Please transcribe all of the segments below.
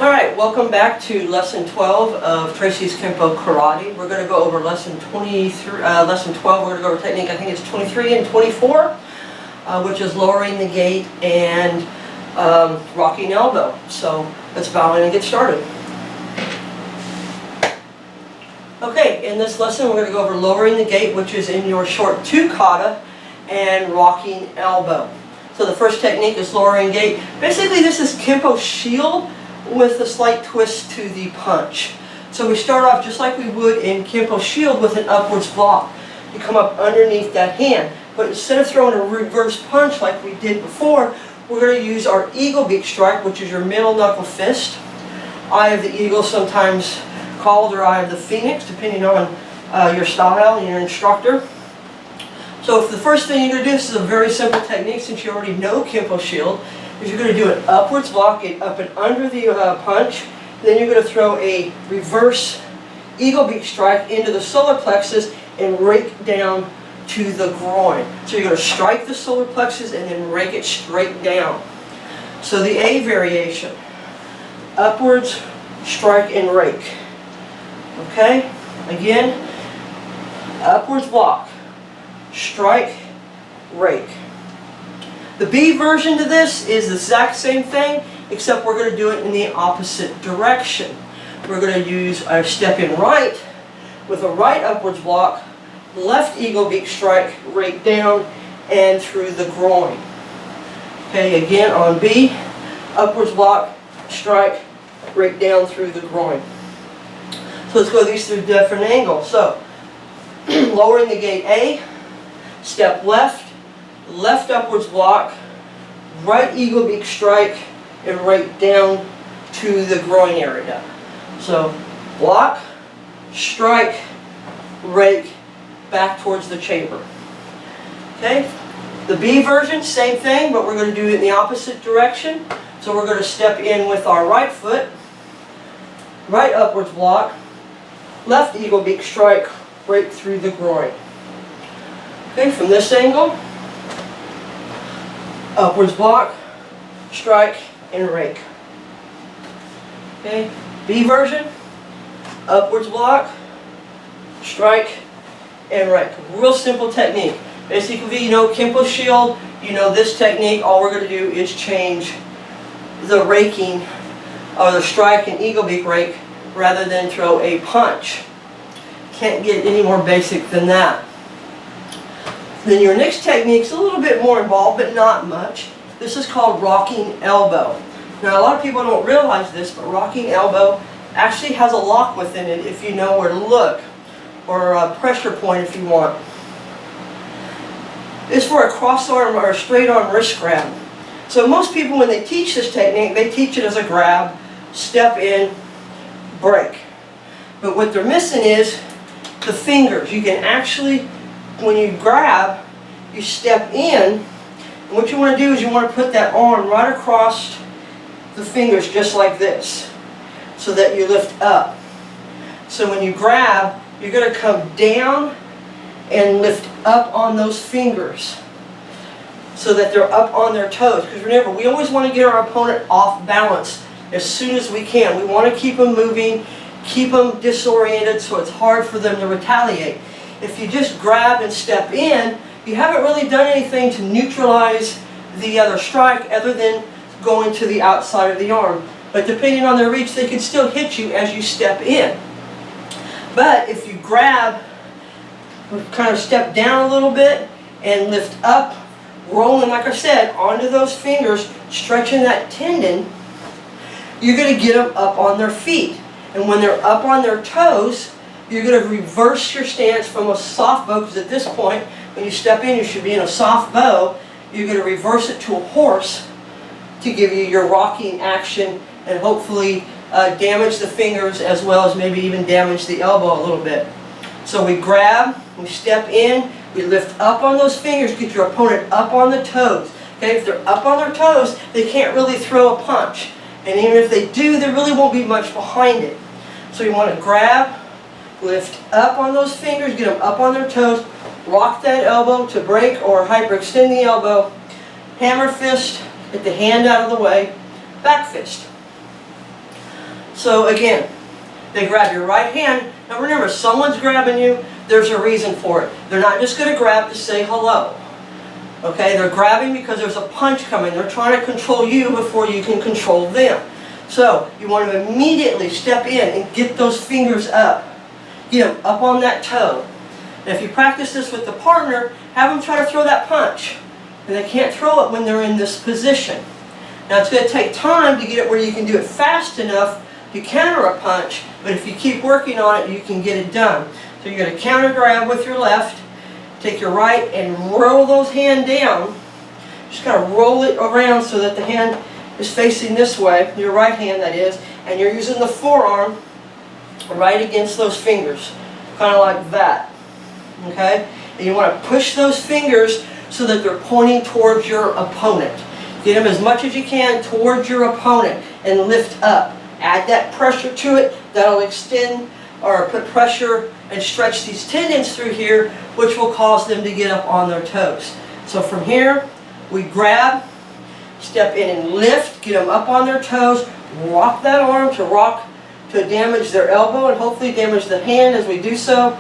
Alright, welcome back to lesson 12 of Tracy's Kenpo Karate. We're going to go over lesson 12, we're going to go over technique, I think it's 23 and 24, which is lowering the gate and rocking elbow. So let's bow in and get started. Okay, in this lesson we're going to go over lowering the gate, which is in your short 2 kata, and rocking elbow. So the first technique is lowering gate. Basically this is Kempo shield with a slight twist to the punch. So we start off just like we would in Kempo shield with an upwards block. You come up underneath that hand, but instead of throwing a reverse punch like we did before, we're going to use our eagle beak strike, which is your middle knuckle fist. Eye of the eagle, sometimes called, or eye of the phoenix, depending on your style and your instructor. So the first thing you're going to do, this is a very simple technique since you already know Kempo shield, is you're going to do an upwards block, get up and under the punch, and then you're going to throw a reverse eagle beak strike into the solar plexus and rake down to the groin. So you're going to strike the solar plexus and then rake it straight down. So the A variation, upwards, strike and rake. Okay, again, upwards block, strike, rake. The B version to this is the exact same thing, except we're going to do it in the opposite direction. We're going to use our step in right with a right upwards block, left eagle beak strike, rake down and through the groin. Okay, again on B, upwards block, strike, rake down through the groin. So let's go these through different angles. So lowering the gate A, step left, left upwards block, right eagle beak strike, and rake down to the groin area. So block, strike, rake, back towards the chamber. Okay, the B version, same thing, but we're going to do it in the opposite direction. So we're going to step in with our right foot, right upwards block, left eagle beak strike, rake through the groin. Okay, from this angle, upwards block, strike, and rake. Okay, B version, upwards block, strike, and rake. Real simple technique. Basically, you know Kempo shield, you know this technique. All we're going to do is change the raking, or the strike and eagle beak rake, rather than throw a punch. Can't get any more basic than that. Then your next technique is a little bit more involved, but not much. This is called rocking elbow. Now a lot of people don't realize this, but rocking elbow actually has a lock within it if you know where to look, or a pressure point if you want. It's for a cross arm or a straight arm wrist grab. So most people, when they teach this technique, they teach it as a grab, step in, break. But what they're missing is the fingers. You can actually, when you grab, you step in, and what you want to do is you want to put that arm right across the fingers just like this, so that you lift up. So when you grab, you're going to come down and lift up on those fingers so that they're up on their toes. Because remember, we always want to get our opponent off balance as soon as we can. We want to keep them moving, keep them disoriented so it's hard for them to retaliate. If you just grab and step in, you haven't really done anything to neutralize the other strike other than going to the outside of the arm. But depending on their reach, they can still hit you as you step in. But if you grab, kind of step down a little bit and lift up, rolling, like I said, onto those fingers, stretching that tendon, you're going to get them up on their feet. And when they're up on their toes, you're going to reverse your stance from a soft bow, because at this point, when you step in, you should be in a soft bow. You're going to reverse it to a horse to give you your rocking action and hopefully damage the fingers as well as maybe even damage the elbow a little bit. So we grab, we step in, we lift up on those fingers, get your opponent up on the toes. Okay, if they're up on their toes, they can't really throw a punch. And even if they do, there really won't be much behind it. So you want to grab, lift up on those fingers, get them up on their toes, rock that elbow to break or hyperextend the elbow, hammer fist, get the hand out of the way, back fist. So again, they grab your right hand. Now remember, someone's grabbing you, there's a reason for it. They're not just going to grab to say hello. Okay, they're grabbing because there's a punch coming. They're trying to control you before you can control them. So you want to immediately step in and get those fingers up. Get them up on that toe. And if you practice this with the partner, have them try to throw that punch. And they can't throw it when they're in this position. Now it's going to take time to get it where you can do it fast enough to counter a punch, but if you keep working on it, you can get it done. So you're going to counter grab with your left, take your right and roll those hands down. Just kind of roll it around so that the hand is facing this way, your right hand that is, and you're using the forearm right against those fingers, kind of like that. Okay? And you want to push those fingers so that they're pointing towards your opponent. Get them as much as you can towards your opponent and lift up. Add that pressure to it. That'll extend or put pressure and stretch these tendons through here, which will cause them to get up on their toes. So from here, we grab, step in and lift, get them up on their toes, rock that arm to damage their elbow and hopefully damage the hand as we do so.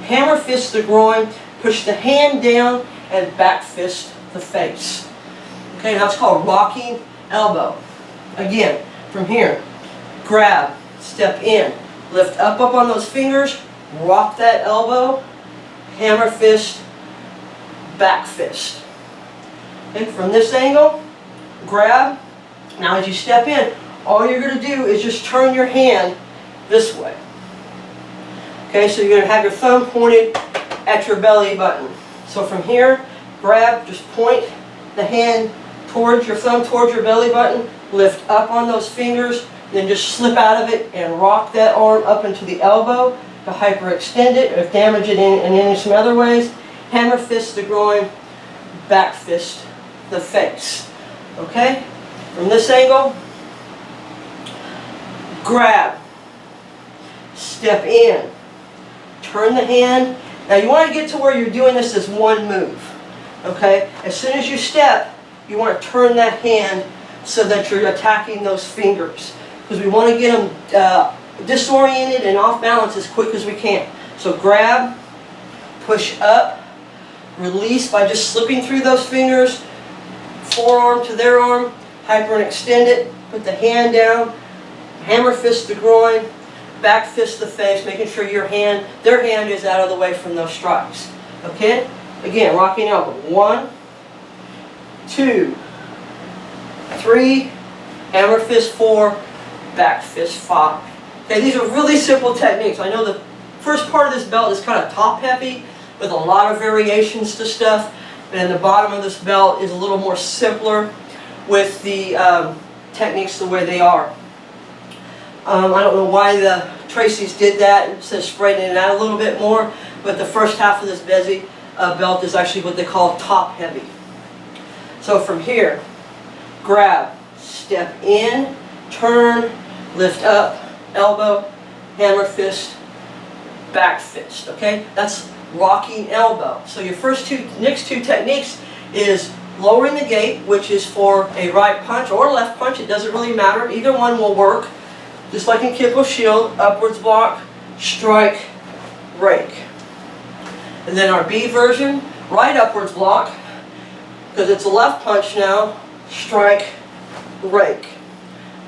Hammer fist the groin, push the hand down, and back fist the face. Okay, now it's called rocking elbow. Again, from here, grab, step in, lift up on those fingers, rock that elbow, hammer fist, back fist. Okay, from this angle, grab. Now as you step in, all you're going to do is just turn your hand this way. Okay, so you're going to have your thumb pointed at your belly button. So from here, grab, just point the hand towards your thumb, towards your belly button, lift up on those fingers, then just slip out of it and rock that arm up into the elbow to hyperextend it or damage it in some other ways. Hammer fist the groin, back fist the face. Okay? From this angle, grab, step in, turn the hand. Now you want to get to where you're doing this as one move. Okay? As soon as you step, you want to turn that hand so that you're attacking those fingers. Because we want to get them disoriented and off balance as quick as we can. So grab, push up, release by just slipping through those fingers, forearm to their arm, hyperextend it, put the hand down, hammer fist the groin, back fist the face, making sure their hand is out of the way from those strikes. Okay? Again, rocking elbow. 1, 2, 3, hammer fist 4, back fist 5. Okay, these are really simple techniques. I know the first part of this belt is kind of top heavy with a lot of variations to stuff, and the bottom of this belt is a little more simpler with the techniques the way they are. I don't know why the Tracy's did that instead of spreading it out a little bit more, but the first half of this belt is actually what they call top heavy. So from here, grab, step in, turn, lift up, elbow, hammer fist, back fist. Okay, that's rocking elbow. So your next two techniques is lowering the gate, which is for a right punch or left punch. It doesn't really matter. Either one will work. Just like in Kempo Shield, upwards block, strike, rake. And then our B version, right upwards block, because it's a left punch now, strike, rake.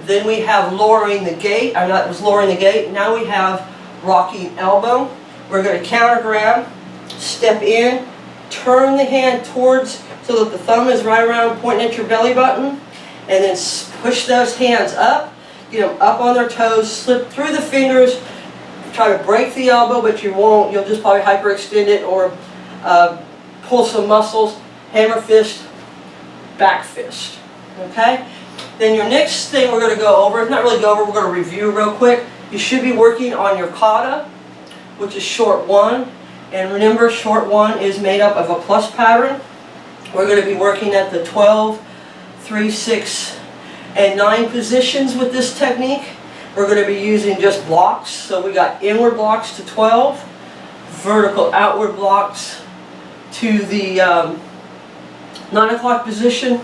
Then we have lowering the gate, that was lowering the gate. Now we have rocking elbow. We're going to counter grab, step in, turn the hand towards so that the thumb is right around pointing at your belly button, and then push those hands up, get them up on their toes, slip through the fingers, try to break the elbow, but you won't. You'll just probably hyperextend it or pull some muscles. Hammer fist, back fist. Okay? Then your next thing we're going to go over, not really go over, we're going to review real quick. You should be working on your kata, which is short 1. And remember, short 1 is made up of a plus pattern. We're going to be working at the 12, 3, 6, and 9 positions with this technique. We're going to be using just blocks. So we got inward blocks to 12, vertical outward blocks to the 9 o'clock position,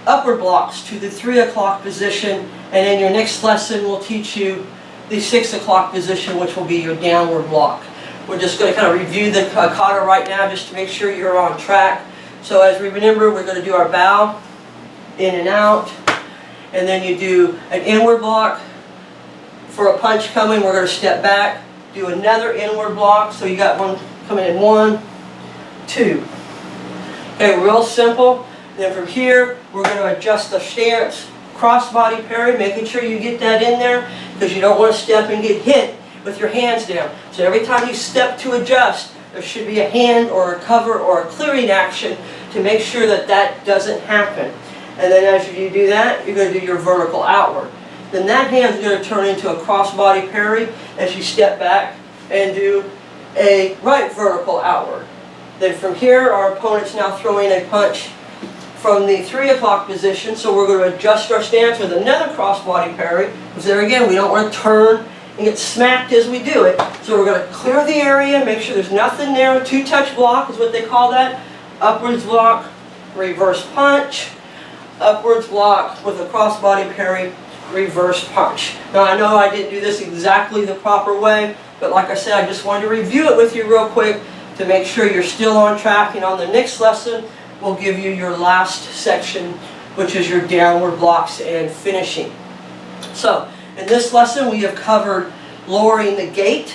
upward blocks to the 3 o'clock position, and in your next lesson we'll teach you the 6 o'clock position, which will be your downward block. We're just going to kind of review the kata right now just to make sure you're on track. So as we remember, we're going to do our bow, in and out, and then you do an inward block. For a punch coming, we're going to step back, do another inward block. So you got one coming in, 1, 2. Okay, real simple. And then from here, we're going to adjust the stance, cross-body parry, making sure you get that in there because you don't want to step and get hit with your hands down. So every time you step to adjust, there should be a hand or a cover or a clearing action to make sure that that doesn't happen. And then as you do that, you're going to do your vertical outward. Then that hand's going to turn into a cross-body parry as you step back and do a right vertical outward. Then from here, our opponent's now throwing a punch from the 3 o'clock position, so we're going to adjust our stance with another cross-body parry, because there again, we don't want to turn and get smacked as we do it. So we're going to clear the area, make sure there's nothing there. Two-touch block is what they call that. Upwards block, reverse punch, upwards block with a cross-body parry, reverse punch. Now I know I didn't do this exactly the proper way, but like I said, I just wanted to review it with you real quick to make sure you're still on track. And on the next lesson, we'll give you your last section, which is your downward blocks and finishing. So in this lesson, we have covered lowering the gate,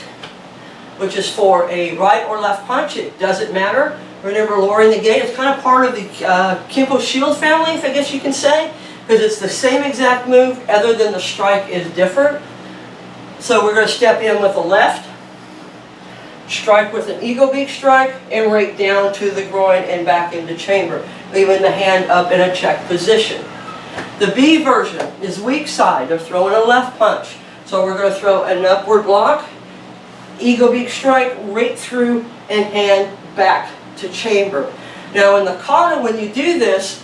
which is for a right or left punch. It doesn't matter. Remember, lowering the gate is kind of part of the kempo shield family, if I guess you can say, because it's the same exact move, other than the strike is different. So we're going to step in with the left, strike with an eagle beak strike, and right down to the groin and back into chamber, leaving the hand up in a check position. The B version is weak side. They're throwing a left punch. So we're going to throw an upward block, eagle beak strike, right through, and hand back to chamber. Now in the kata, when you do this,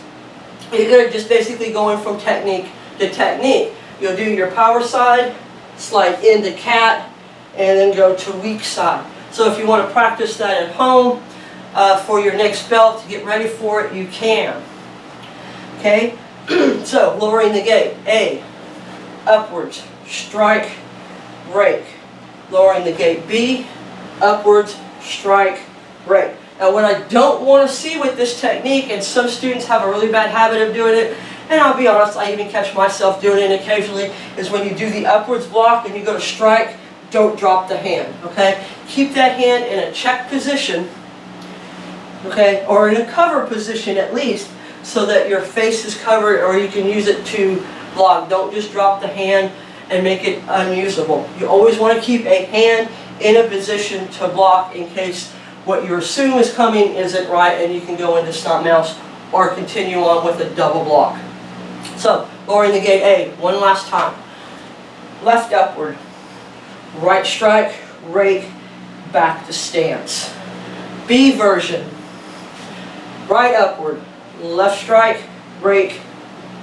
you're going to just basically going from technique to technique. You'll do your power side, slide into cat, and then go to weak side. So if you want to practice that at home for your next belt, to get ready for it, you can. Okay? So, lowering the gate. A, upwards, strike, break. Lowering the gate. B, upwards, strike, break. Now what I don't want to see with this technique, and some students have a really bad habit of doing it, and I'll be honest, I even catch myself doing it occasionally, is when you do the upwards block and you go to strike, don't drop the hand, okay? Keep that hand in a check position, okay, or in a cover position at least, so that your face is covered, or you can use it to block. Don't just drop the hand and make it unusable. You always want to keep a hand in a position to block in case what you assume is coming isn't right, and you can go into stomp mouse or continue on with a double block. So, lowering the gate. A, one last time. Left upward. Right strike, rake, back to stance. B version. Right upward. Left strike, rake,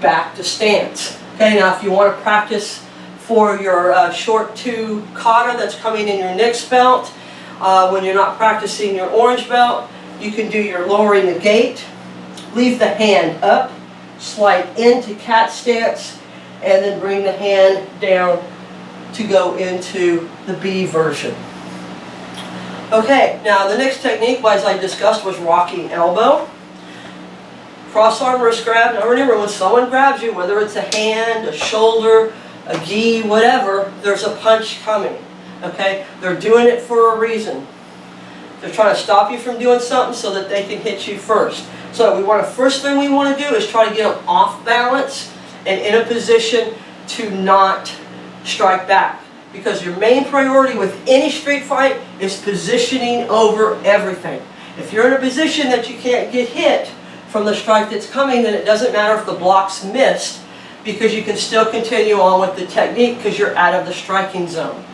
back to stance. Okay, now if you want to practice for your short 2 kata that's coming in your next belt, when you're not practicing your orange belt, you can do your lowering the gate, leave the hand up, slide into cat stance, and then bring the hand down to go into the B version. Okay, now the next technique, as I discussed, was rocking elbow. Cross arm wrist grab. Now remember, when someone grabs you, whether it's a hand, a shoulder, a gi, whatever, there's a punch coming. Okay? They're doing it for a reason. They're trying to stop you from doing something so that they can hit you first. So first thing we want to do is try to get them off balance and in a position to not strike back. Because your main priority with any street fight is positioning over everything. If you're in a position that you can't get hit from the strike that's coming, then it doesn't matter if the block's missed, because you can still continue on with the technique because you're out of the striking zone.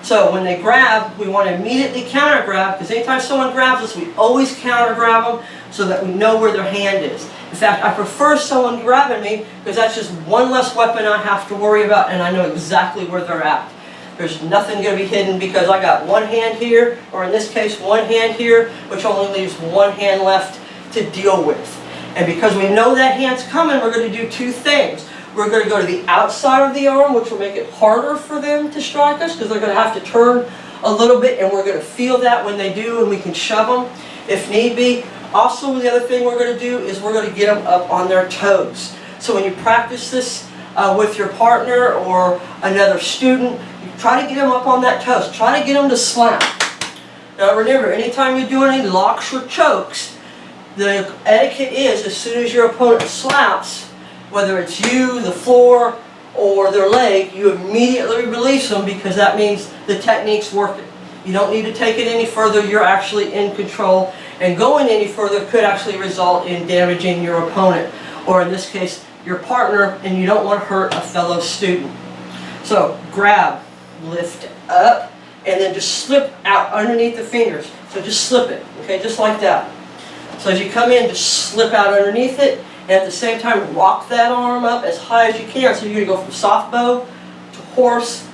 So when they grab, we want to immediately counter grab, because anytime someone grabs us, we always counter grab them so that we know where their hand is. In fact, I prefer someone grabbing me because that's just one less weapon I have to worry about, and I know exactly where they're at. There's nothing going to be hidden because I got one hand here, or in this case one hand here, which only leaves one hand left to deal with. And because we know that hand's coming, we're going to do two things. We're going to go to the outside of the arm, which will make it harder for them to strike us because they're going to have to turn a little bit, and we're going to feel that when they do, and we can shove them if need be. Also, the other thing we're going to do is we're going to get them up on their toes. So when you practice this with your partner or another student, you try to get them up on that toes. Try to get them to slap. Now remember, anytime you're doing any locks or chokes, the etiquette is as soon as your opponent slaps, whether it's you, the floor, or their leg, you immediately release them because that means the technique's working. You don't need to take it any further. You're actually in control, and going any further could actually result in damaging your opponent, or in this case, your partner, and you don't want to hurt a fellow student. So grab, lift up, and then just slip out underneath the fingers. So just slip it, okay, just like that. So as you come in, just slip out underneath it, and at the same time, rock that arm up as high as you can. So you're going to go from soft bow to horse,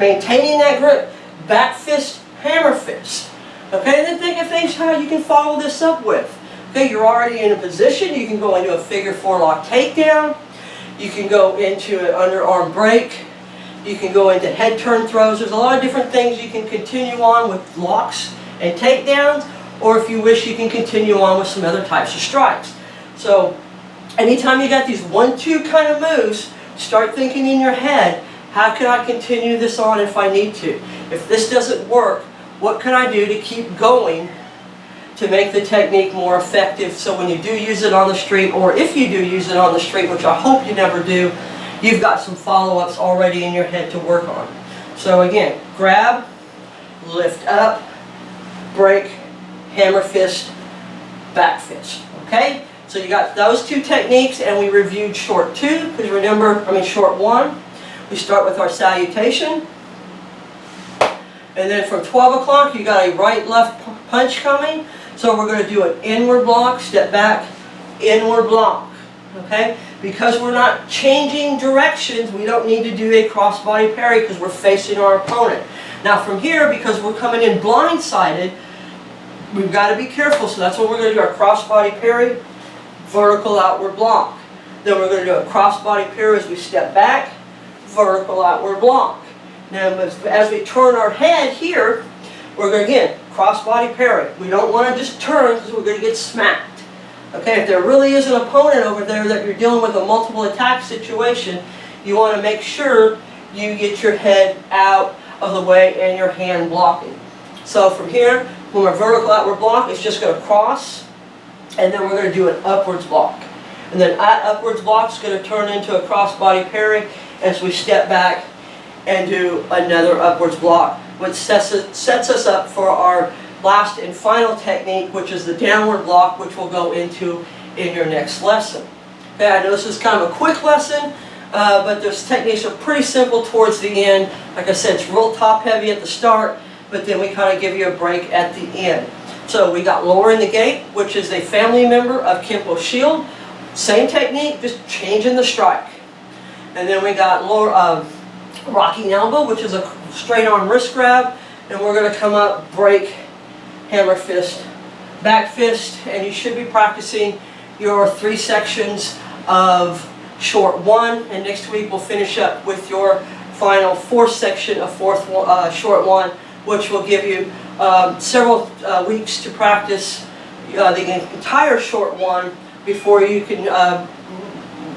maintaining that grip, back fist, hammer fist. Okay, and then think of things how you can follow this up with. Okay, you're already in a position. You can go into a figure four lock takedown. You can go into an underarm break. You can go into head turn throws. There's a lot of different things you can continue on with locks and takedowns, or if you wish, you can continue on with some other types of strikes. So anytime you got these 1-2 kind of moves, start thinking in your head, how can I continue this on if I need to? If this doesn't work, what can I do to keep going to make the technique more effective, so when you do use it on the street, or if you do use it on the street, which I hope you never do, you've got some follow-ups already in your head to work on. So again, grab, lift up, break, hammer fist, back fist. Okay? So you got those two techniques, and we reviewed short 2, because remember, short 1. We start with our salutation. And then from 12 o'clock, you got a right-left punch coming. So we're going to do an inward block, step back, inward block. Okay? Because we're not changing directions, we don't need to do a crossbody parry because we're facing our opponent. Now from here, because we're coming in blindsided, we've got to be careful. So that's what we're going to do, our crossbody parry, vertical outward block. Then we're going to do a crossbody parry as we step back, vertical outward block. Now as we turn our head here, we're going to, again, crossbody parry. We don't want to just turn because we're going to get smacked. Okay, if there really is an opponent over there that you're dealing with a multiple attack situation, you want to make sure you get your head out of the way and your hand blocking. So from here, when we're vertical outward block, it's just going to cross, and then we're going to do an upwards block. And then that upwards block is going to turn into a crossbody parry as we step back and do another upwards block, which sets us up for our last and final technique, which is the downward block, which we'll go into in your next lesson. Okay, I know this is kind of a quick lesson, but those techniques are pretty simple towards the end. Like I said, it's real top heavy at the start, but then we kind of give you a break at the end. So we got lowering the gate, which is a family member of Kempo Shield. Same technique, just changing the strike. And then we got rocking elbow, which is a straight arm wrist grab, and we're going to come up, break, hammer fist, back fist, and you should be practicing your 3 sections of short 1, and next week we'll finish up with your final 4th section of short 1, which will give you several weeks to practice the entire short 1 before you can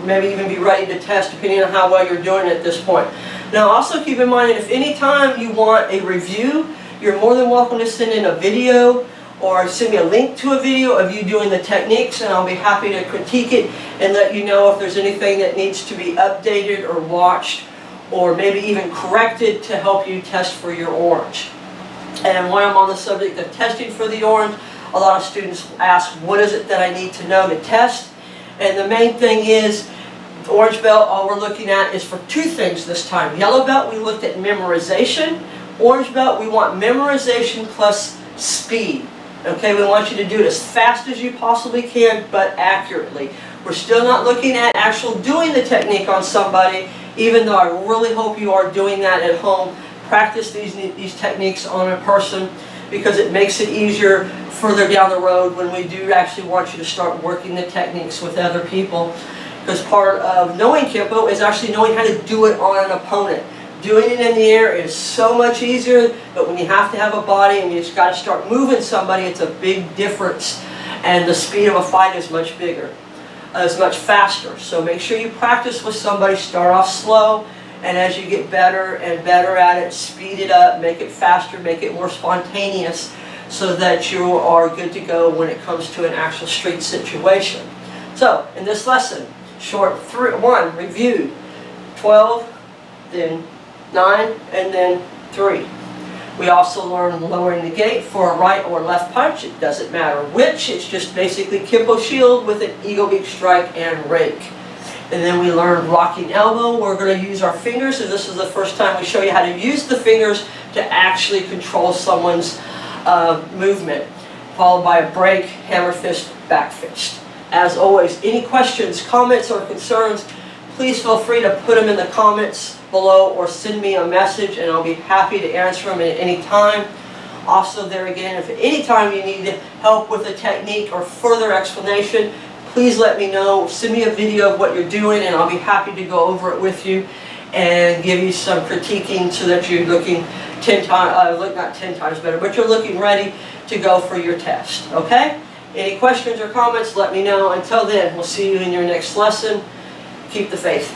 maybe even be ready to test, depending on how well you're doing at this point. Now also keep in mind that if any time you want a review, you're more than welcome to send in a video or send me a link to a video of you doing the techniques, and I'll be happy to critique it and let you know if there's anything that needs to be updated or watched or maybe even corrected to help you test for your orange. And while I'm on the subject of testing for the orange, a lot of students ask, what is it that I need to know to test? And the main thing is, the orange belt, all we're looking at is for 2 things this time. Yellow belt, we looked at memorization. Orange belt, we want memorization plus speed. Okay, we want you to do it as fast as you possibly can, but accurately. We're still not looking at actual doing the technique on somebody, even though I really hope you are doing that at home. Practice these techniques on a person, because it makes it easier further down the road when we do actually want you to start working the techniques with other people. Because part of knowing Kempo is actually knowing how to do it on an opponent. Doing it in the air is so much easier, but when you have to have a body and you just got to start moving somebody, it's a big difference. And the speed of a fight is much bigger, is much faster. So make sure you practice with somebody, start off slow, and as you get better and better at it, speed it up, make it faster, make it more spontaneous, so that you are good to go when it comes to an actual street situation. So, in this lesson, short 1, reviewed, 12, then 9, and then 3. We also learned lowering the gate for a right or left punch. It doesn't matter which, it's just basically Kempo shield with an eagle beak strike and rake. And then we learned rocking elbow. We're going to use our fingers, and this is the first time we show you how to use the fingers to actually control someone's movement, followed by a break, hammer fist, back fist. As always, any questions, comments, or concerns, please feel free to put them in the comments below or send me a message, and I'll be happy to answer them at any time. Also, there again, if at any time you need help with a technique or further explanation, please let me know. Send me a video of what you're doing, and I'll be happy to go over it with you and give you some critiquing so that you're looking 10 times, not 10 times better, but you're looking ready to go for your test. Okay? Any questions or comments, let me know. Until then, we'll see you in your next lesson. Keep the faith.